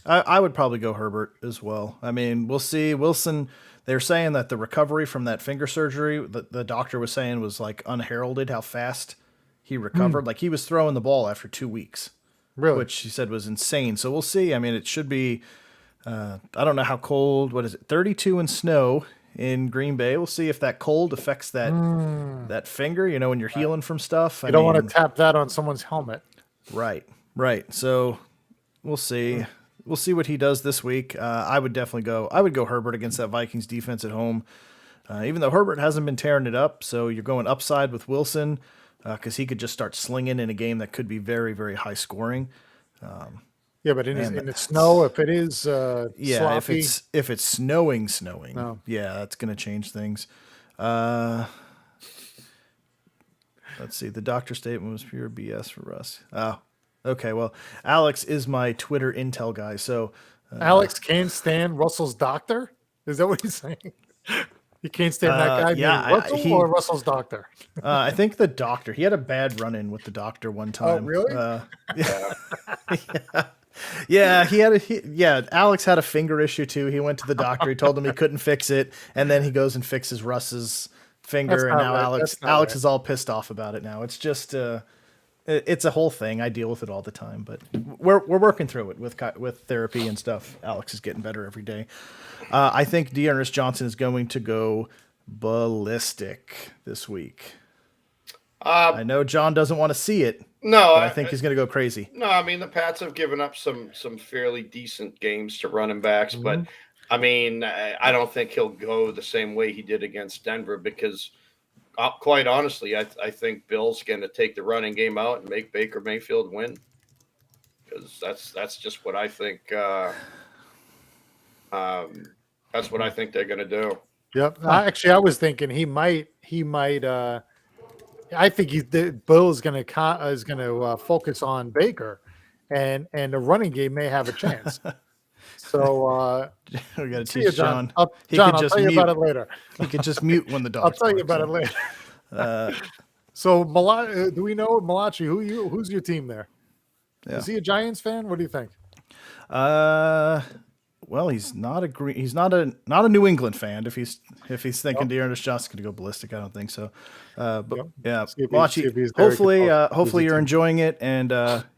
I would probably go Herbert as well. I mean, we'll see. Wilson, they're saying that the recovery from that finger surgery, the doctor was saying was like unheralded how fast he recovered. Like he was throwing the ball after 2 weeks. Really? Which he said was insane. So we'll see. I mean, it should be, I don't know how cold, what is it, 32 and snow in Green Bay. We'll see if that cold affects that finger, when you're healing from stuff. You don't want to tap that on someone's helmet. Right. So we'll see. We'll see what he does this week. I would go Herbert against that Vikings defense at home. Even though Herbert hasn't been tearing it up, so you're going upside with Wilson because he could just start slinging in a game that could be very, very high scoring. Yeah, but in the snow, if it is sloppy. if it's snowing, No. yeah, that's going to change things. Let's see. The doctor statement was pure BS for Russ. Oh, okay. Well, Alex is my Twitter intel guy, so Alex can't stand Russell's doctor. Is that what he's saying? You can't stand that guy? Yeah, Russell or Russell's doctor? I think the doctor. He had a bad run-in with the doctor one time. Oh, really? Yeah, Alex had a finger issue too. He went to the doctor. He told him he couldn't fix it, and then he goes and fixes Russ's finger, and now Alex is all pissed off about it now. It's just it's a whole thing. I deal with it all the time, but we're working through it with therapy and stuff. Alex is getting better every day. I think Dearness Johnson is going to go ballistic this week. I know John doesn't want to see it. No, but I think he's going to go crazy. No, I mean the Pats have given up some fairly decent games to running backs, but I mean I don't think he'll go the same way he did against Denver because, quite honestly, I think Bill's going to take the running game out and make Baker Mayfield win because that's just what I think. That's what I think they're going to do. Yep. Actually, I was thinking he might. I think Bill is going to focus on Baker, and the running game may have a chance. So we got to teach John. I'll tell you about it later. He could just mute when the dog. I'll tell you about it later. So do we know Malachi? Who's your team there? Yeah. Is he a Giants fan? What do you think? Well, he's not a New England fan. If he's thinking Dearness Johnson's going to go ballistic, I don't think so. Yeah, Malachi, hopefully you're enjoying it, and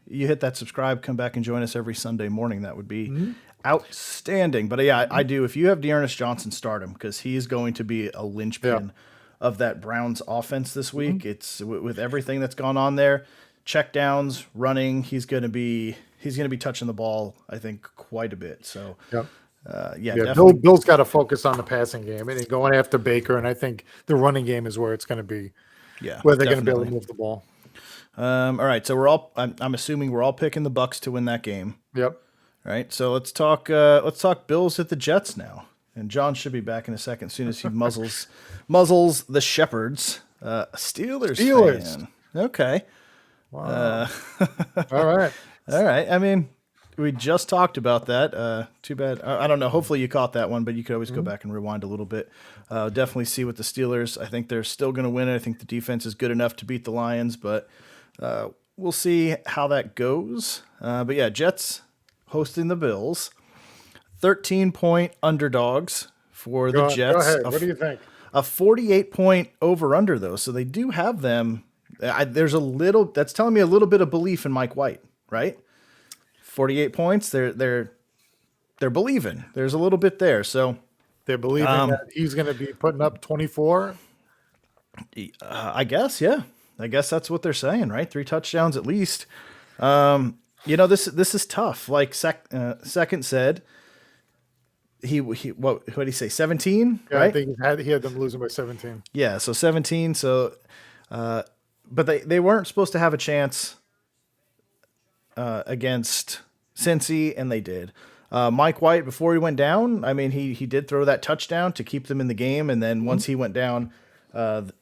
you hit that subscribe. Come back and join us every Sunday morning. That would be outstanding. But yeah, I do. If you have Dearness Johnson, start him because he's going to be a linchpin of that Browns offense this week. It's with everything that's gone on there, check downs, running. He's going to be touching the ball, I think, quite a bit. So definitely. Bill's got to focus on the passing game and going after Baker, and I think the running game is where it's going to be. Yeah, where they're going to be able to move the ball. All right, so I'm assuming we're all picking the Bucs to win that game. Yep. All right, so let's talk Bills at the Jets now. And John should be back in a second as soon as he muzzles the Shepherds. Steelers fan. Okay. Wow. All right. All right. I mean, we just talked about that. Too bad. I don't know. Hopefully you caught that one, but you could always go back and rewind a little bit. Definitely see with the Steelers. I think they're still going to win it. I think the defense is good enough to beat the Lions, but we'll see how that goes. But yeah, Jets hosting the Bills. 13-point underdogs for the Jets. Go ahead. What do you think? A 48-point over-under, though. So they do have them. There's a little. That's telling me a little bit of belief in Mike White, right? 48 points. They're believing. There's a little bit there. So they're believing that he's going to be putting up 24. I guess, yeah. I guess that's what they're saying, right? 3 touchdowns at least. This is tough. Like Second said. What did he say? 17, yeah, right? I think he had them losing by 17. Yeah, so 17. So, but they weren't supposed to have a chance against Cincy, and they did. Mike White, before he went down, I mean, he did throw that touchdown to keep them in the game, and then once he went down,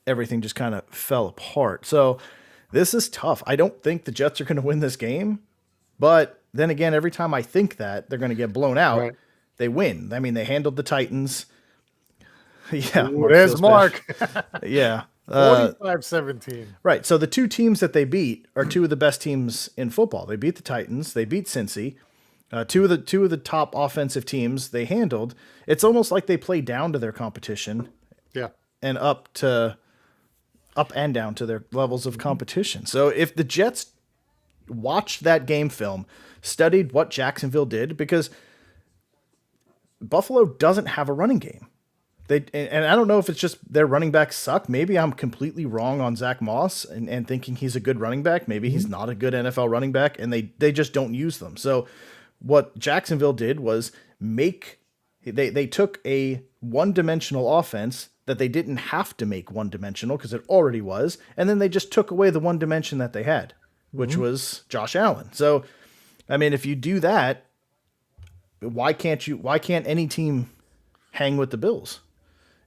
everything just kind of fell apart. So this is tough. I don't think the Jets are going to win this game, but then again, every time I think that they're going to get blown out. Right. They win. I mean, they handled the Titans. Yeah. Ooh, there's Mark. Yeah. 45-17. Right. So the 2 teams that they beat are 2 of the best teams in football. They beat the Titans. They beat Cincy. 2 of the top offensive teams they handled. It's almost like they play down to their competition. Yeah. And up and down to their levels of competition. So if the Jets watched that game film, studied what Jacksonville did, because Buffalo doesn't have a running game. And I don't know if it's just their running backs suck. Maybe I'm completely wrong on Zach Moss and thinking he's a good running back. Maybe he's not a good NFL running back, and they just don't use them. So what Jacksonville did was they took a one-dimensional offense that they didn't have to make one-dimensional because it already was, and then they just took away the one dimension that they had, which was Josh Allen. So, I mean, if you do that, why can't any team hang with the Bills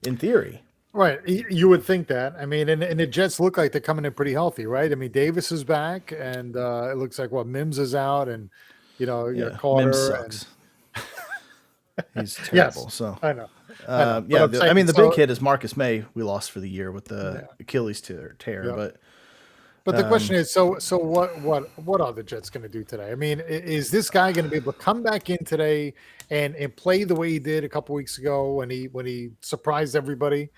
in theory? Right. You would think that. I mean, and the Jets look like they're coming in pretty healthy, right? I mean, Davis is back, and it looks like Mims is out, and Carter. Mims sucks. He's terrible. Yes, so I know. The big hit is Marcus May. We lost for the year with the Achilles tear, yeah. But the question is, so what are the Jets going to do today? I mean, is this guy going to be able to come back in today and play the way he did a couple weeks ago when he surprised everybody,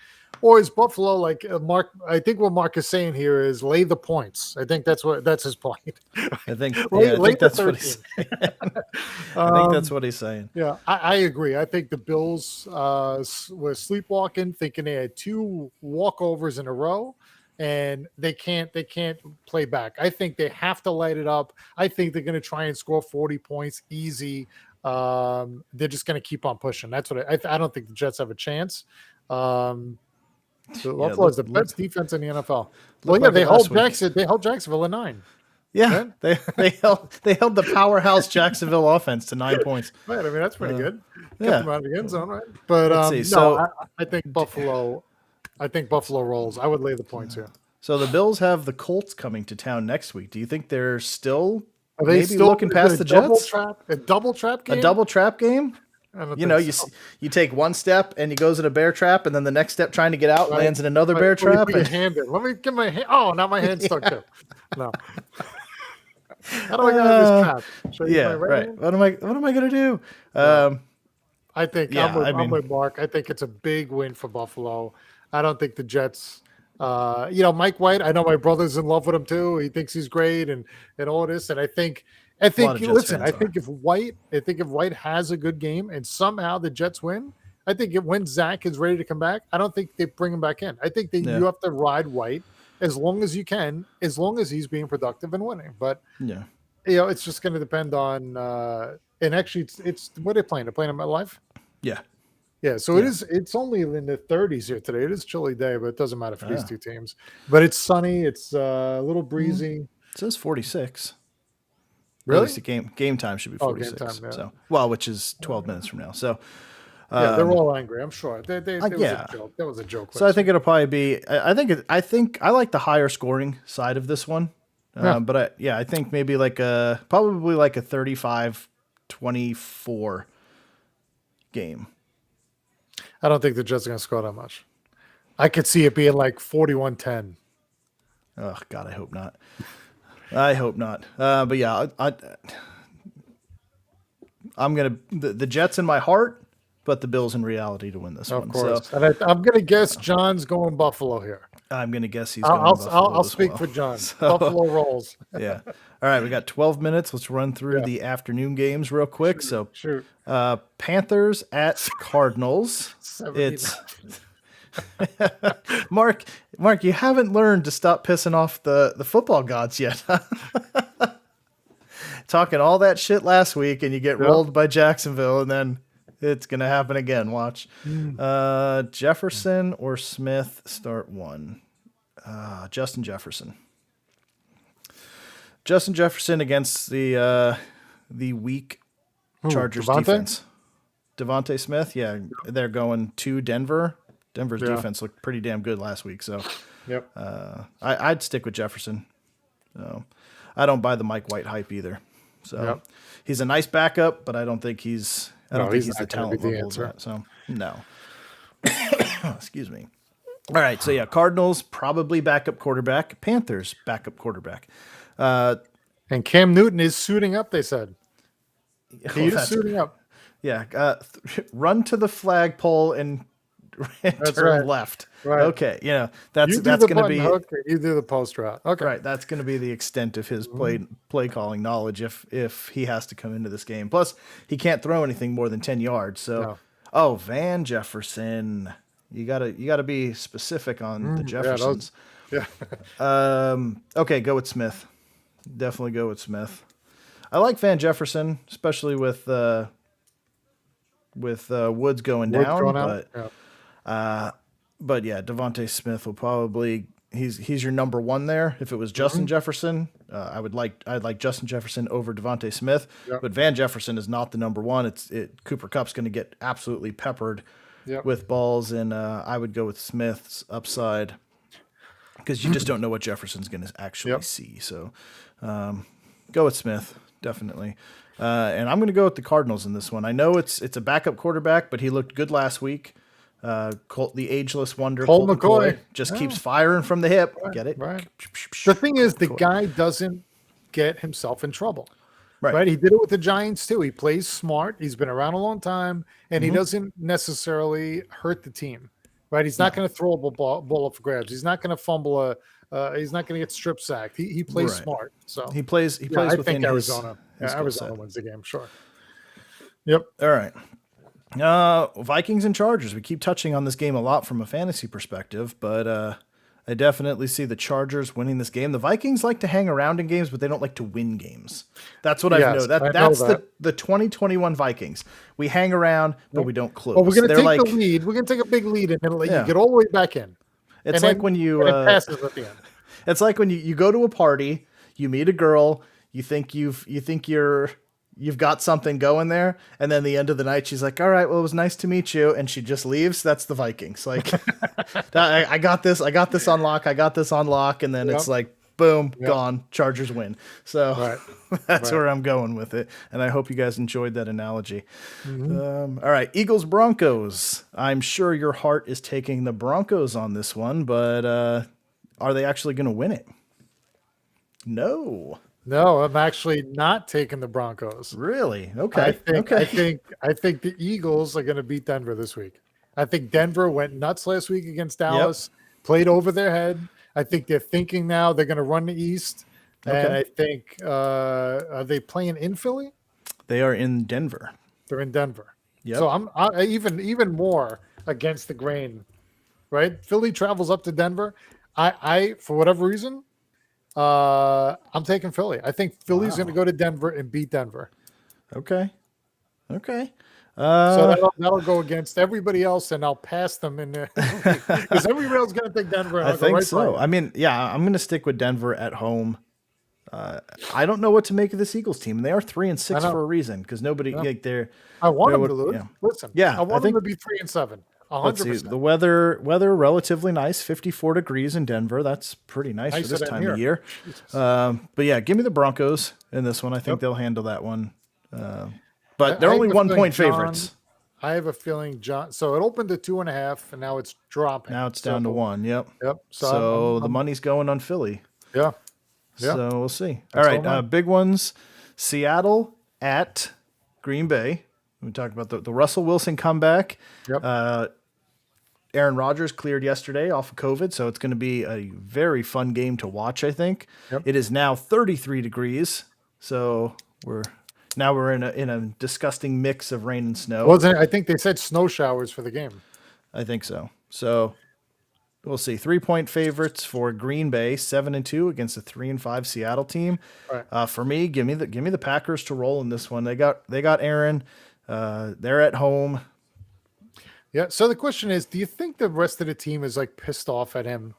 or is Buffalo like Mark? I think what Mark is saying here is lay the points. I think that's his point. I think that's what he's saying. I think that's what he's saying. Yeah, I agree. I think the Bills were sleepwalking, thinking they had 2 walkovers in a row. And they can't play back. I think they have to light it up. I think they're going to try and score 40 points easy. They're just going to keep on pushing. That's what I don't think the Jets have a chance. Buffalo is the best defense in the NFL. Well, yeah, they hold Jacksonville at 9. Yeah, right? they held the powerhouse Jacksonville offense to 9 points. Right, I mean that's pretty good. Kept them out of the end zone, right? But I think Buffalo. I think Buffalo rolls. I would lay the points here. So the Bills have the Colts coming to town next week. Do you think they're still looking past the Jets? A double trap game? A double trap game? You take one step and he goes in a bear trap, and then the next step trying to get out lands in another bear trap. Let me get my hand. Oh, now my hand's stuck too. No. How do I get out of this trap? Right. What am I gonna do? I think I'm with Mark. I think it's a big win for Buffalo. I don't think the Jets, Mike White, I know my brother's in love with him too. He thinks he's great and all this. And I think if White has a good game and somehow the Jets win, I think when Zach is ready to come back, I don't think they bring him back in. I think you have to ride White as long as you can, as long as he's being productive and winning. But it's just going to depend on, and actually it's what are they playing? They're playing him at live? Yeah. Yeah, so it's only in the 30s here today. It is a chilly day, but it doesn't matter for these two teams. But it's sunny. It's a little breezy. It says 46. Really? At least the game time should be 46. Game time, yeah. So, well, which is 12 minutes from now. So, they're all angry. I'm sure. That was yeah. a joke. That was a joke. So I think it'll probably be. I think I like the higher scoring side of this one. But I think maybe probably like a 35-24 game. I don't think the Jets are going to score that much. I could see it being like 41-10. Oh God, I hope not. I hope not. But yeah, I'm gonna the Jets in my heart, but the Bills in reality to win this one. Of course. So, and I'm gonna guess John's going Buffalo here. I'm gonna guess he's going Buffalo. I'll speak for John. So, Buffalo rolls. Yeah. All right, we got 12 minutes. Let's run through the afternoon games real quick. Shoot. Panthers at Cardinals. It's Mark, you haven't learned to stop pissing off the football gods yet. Talking all that shit last week, and you get rolled by Jacksonville, and then it's going to happen again. Watch. Jefferson or Smith start one. Justin Jefferson. Justin Jefferson against the weak Chargers defense. Devontae Smith, they're going to Denver. Denver's defense looked pretty damn good last week, so I'd stick with Jefferson. I don't buy the Mike White hype either. So he's a nice backup, but I don't think he's the talent level of that. So no. Excuse me. All right, so Cardinals probably backup quarterback. Panthers backup quarterback. And Cam Newton is suiting up, they said. He is suiting up. Yeah, run to the flagpole and turn left. Right. Okay, that's going to be. Hook, you do the post route. Okay, right. That's going to be the extent of his play calling knowledge if he has to come into this game. Plus, he can't throw anything more than 10 yards. So, Van Jefferson, you gotta be specific on the Jeffersons. Okay, go with Smith. Definitely go with Smith. I like Van Jefferson, especially with Woods going down, but Devontae Smith will probably he's your number one there. If it was Justin Jefferson, I'd like Justin Jefferson over Devontae Smith, but Van Jefferson is not the number one. Cooper Kupp's going to get absolutely peppered with balls, and I would go with Smith's upside because you just don't know what Jefferson's going to actually see. So go with Smith, definitely. And I'm going to go with the Cardinals in this one. I know it's a backup quarterback, but he looked good last week. The ageless wonder, Colt McCoy just keeps firing from the hip. Get it? Right. The thing is, the guy doesn't get himself in trouble. Right. He did it with the Giants too. He plays smart. He's been around a long time, and he doesn't necessarily hurt the team. Right. He's not going to throw a ball up for grabs. He's not going to fumble he's not going to get strip sacked. He plays smart. So he plays I within think Arizona. Arizona wins the game, sure. Yep. All right. Vikings and Chargers. We keep touching on this game a lot from a fantasy perspective, but I definitely see the Chargers winning this game. The Vikings like to hang around in games, but they don't like to win games. That's what I've known. That's the 2021 Vikings. We hang around, but we don't close. Well, we're going to take the lead. We're going to take a big lead and then let you get all the way back in. It's like when you passes at the end. It's like when you go to a party, you meet a girl, you think you've got something going there, and then the end of the night she's like, all right, well, it was nice to meet you, and she just leaves. That's the Vikings. Like I got this on lock, and then it's like boom, gone. Chargers win. So that's where I'm going with it, and I hope you guys enjoyed that analogy. All right, Eagles Broncos. I'm sure your heart is taking the Broncos on this one, but are they actually going to win it? No, I'm actually not taking the Broncos. Really? Okay. I think the Eagles are going to beat Denver this week. I think Denver went nuts last week against Dallas, played over their head. I think they're thinking now they're going to run the East. And I think are they playing in Philly? They are in Denver. They're in Denver. Yep. So I'm even more against the grain, right? Philly travels up to Denver. I for whatever reason, I'm taking Philly. I think Philly's going to go to Denver and beat Denver. Okay. So that'll go against everybody else, and I'll pass them in there because everybody else is going to take Denver. I think so. I mean, yeah, I'm going to stick with Denver at home. I don't know what to make of this Eagles team. They are 3-6 for a reason because nobody like they're. I want them to lose. Yeah. Listen, I want them to be 3-7. 100%. The weather relatively nice, 54 degrees in Denver. That's pretty nice for this time of year. But yeah, give me the Broncos in this one. I think they'll handle that one. But they're only 1 point favorites. I have a feeling, John. So it opened at 2.5, and now it's dropping. Now it's down to 1. Yep. So the money's going on Philly. Yeah. So we'll see. All right, big ones. Seattle at Green Bay. We talked about the Russell Wilson comeback. Yep. Aaron Rodgers cleared yesterday off of COVID, so it's going to be a very fun game to watch, I think. Yep. It is now 33 degrees, so we're in a disgusting mix of rain and snow. I think they said snow showers for the game. I think so. So we'll see. 3-point favorites for Green Bay, 7-2 against a 3-5 Seattle team. Right. For me, give me the Packers to roll in this one. They got Aaron. They're at home. Yeah. So the question is, do you think the rest of the team is like pissed off at him?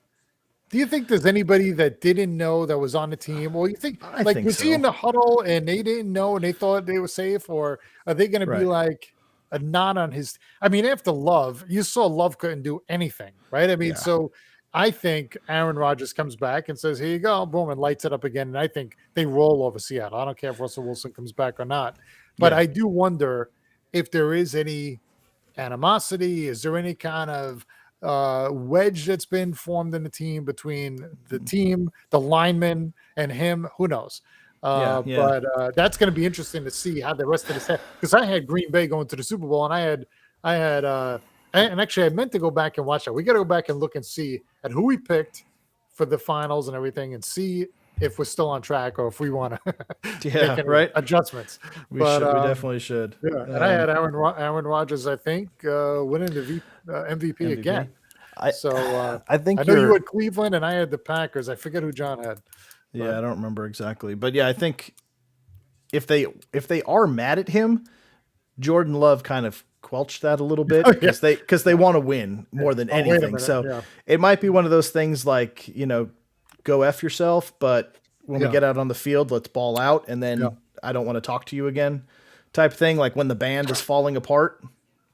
Do you think there's anybody that didn't know that was on the team? Well, you think was he in the huddle and they didn't know and they thought they were safe, or are they going to be like a knot on his? I mean, after Love, you saw Love couldn't do anything, right? I mean, so I think Aaron Rodgers comes back and says, "Here you go," boom, and lights it up again. And I think they roll over Seattle. I don't care if Russell Wilson comes back or not, but I do wonder if there is any animosity. Is there any kind of wedge that's been formed in the team between the team, the linemen, and him? Who knows? But that's going to be interesting to see how the rest of this. Because I had Green Bay going to the Super Bowl, and I had, and actually I meant to go back and watch that. We got to go back and look and see at who we picked for the finals and everything, and see if we're still on track or if we want to make adjustments. We definitely should. Yeah, and I had Aaron Rodgers, I think, winning the MVP again. I think I know you had Cleveland and I had the Packers. I forget who John had. Yeah, I don't remember exactly, but yeah, I think if they are mad at him, Jordan Love kind of quelched that a little bit because they want to win more than anything. So it might be one of those things like, go F yourself, but when we get out on the field, let's ball out, and then I don't want to talk to you again type thing, like when the band is falling apart,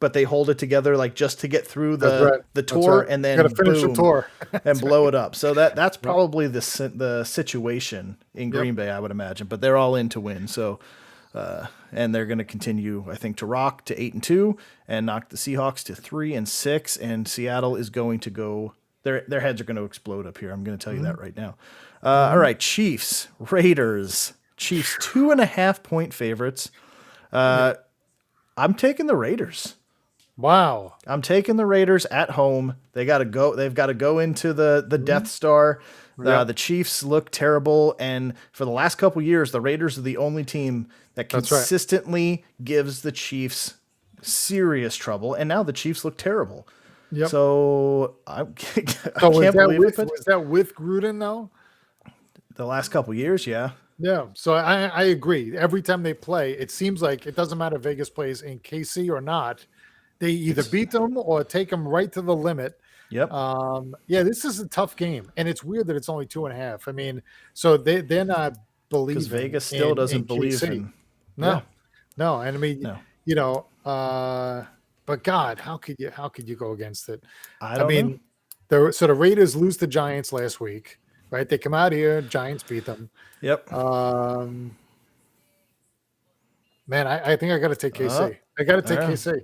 but they hold it together like just to get through the tour, and then finish the tour and blow it up. So that's probably the situation in Green Bay, I would imagine, but they're all in to win. So and they're going to continue, I think, to rock to 8-2 and knock the Seahawks to 3-6, and Seattle is going to go. Their heads are going to explode up here. I'm going to tell you that right now. All right, Chiefs, Raiders. Chiefs 2.5-point favorites. I'm taking the Raiders. Wow. I'm taking the Raiders at home. They've got to go into the Death Star. The Chiefs look terrible, and for the last couple years, the Raiders are the only team that consistently gives the Chiefs serious trouble, and now the Chiefs look terrible. Yep. So I can't believe it. Was that with Gruden though? The last couple years, yeah. Yeah. So I agree. Every time they play, it seems like it doesn't matter if Vegas plays in KC or not. They either beat them or take them right to the limit. Yep. This is a tough game, and it's weird that it's only 2.5. I mean, so they're not believing. Because Vegas still doesn't believe in. No. And I mean, but God, how could you go against it? I mean, the Raiders lose the Giants last week, right? They come out here, Giants beat them. Yep. Man, I think I got to take KC. I got to take KC.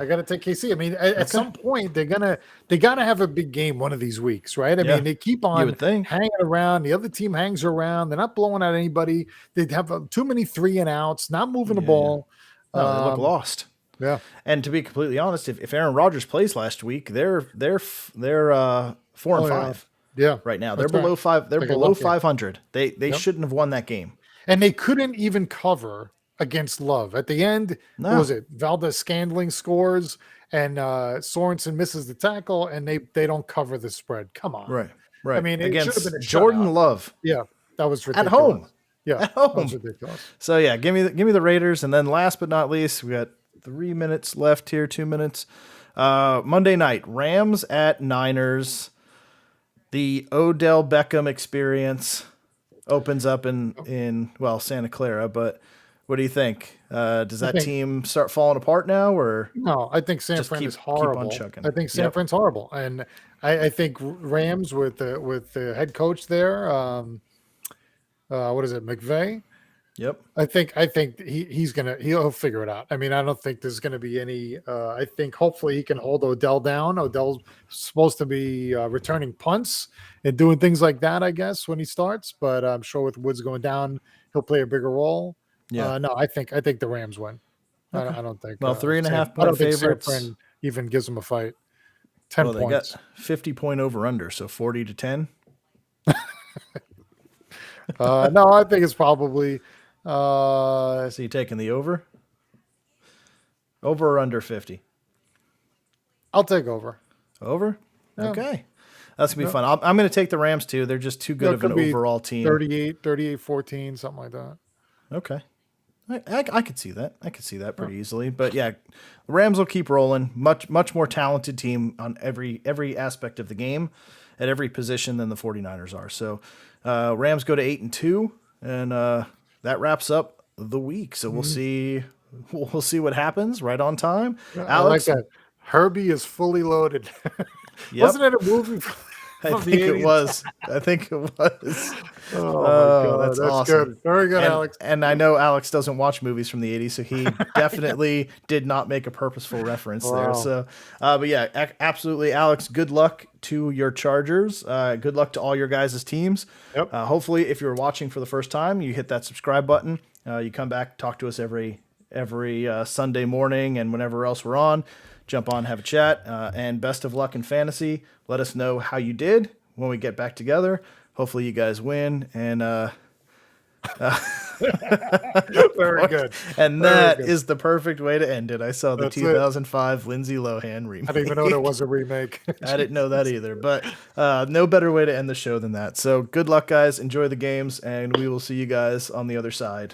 I got to take KC. I mean, at some point they gotta have a big game one of these weeks, right? I mean, they keep on hanging around. The other team hangs around. They're not blowing out anybody. They have too many 3-and-outs, not moving the ball. No, they look lost. Yeah. And to be completely honest, if Aaron Rodgers plays last week, they're 4-5. Yeah. Right now. They're below 5. They're below 500. They shouldn't have won that game. And they couldn't even cover against Love. At the end, what was it? Valdez-Scantling scores and Sorensen misses the tackle, and they don't cover the spread. Come on. Right. I mean, it should have been a Jordan Love. Yeah. That was ridiculous. At home. Yeah. At home. That was ridiculous. So yeah, give me the Raiders, and then last but not least, we got 3 minutes left here, 2 minutes. Monday night, Rams at Niners. The Odell Beckham experience opens up in Santa Clara, but what do you think? Does that team start falling apart now, or no? I think San Fran is horrible. I think San Fran's horrible, and I think Rams with the head coach there. What is it, McVay? Yep. I think he'll figure it out. I mean, I don't think there's gonna be any. I think hopefully he can hold Odell down. Odell's supposed to be returning punts and doing things like that, I guess, when he starts. But I'm sure with Woods going down, he'll play a bigger role. Yeah. No, I think the Rams win. Okay. I don't think. 3.5 point favorites. San Fran even gives them a fight. 10 points. They got 50-point over under, so 40-10. No, I think it's probably. So you taking the over? Over or under 50? I'll take over. Over? Yeah. Okay. That's going to be fun. I'm going to take the Rams too. They're just too good of an overall team. 38-14, something like that. Okay. I could see that. I could see that pretty easily. But yeah, the Rams will keep rolling. Much more talented team on every aspect of the game at every position than the 49ers are. So Rams go to 8-2, and that wraps up the week. So we'll see what happens right on time. Alex, I like that. Herbie is fully loaded. Yep. Wasn't it a movie? I think it was. Oh, my God. That's awesome. Good. Very good, Alex. And I know Alex doesn't watch movies from the 80s, so he definitely did not make a purposeful reference there. So, but yeah, absolutely, Alex, good luck to your Chargers. Good luck to all your guys' teams. Yep. Hopefully, if you're watching for the first time, you hit that subscribe button. You come back, talk to us every Sunday morning and whenever else we're on. Jump on, have a chat, and best of luck in fantasy. Let us know how you did when we get back together. Hopefully you guys win. And very good. And that is the perfect way to end it. I saw the 2005 Lindsay Lohan remake. I didn't even know there was a remake. I didn't know that either. But no better way to end the show than that. So good luck, guys. Enjoy the games, and we will see you guys on the other side.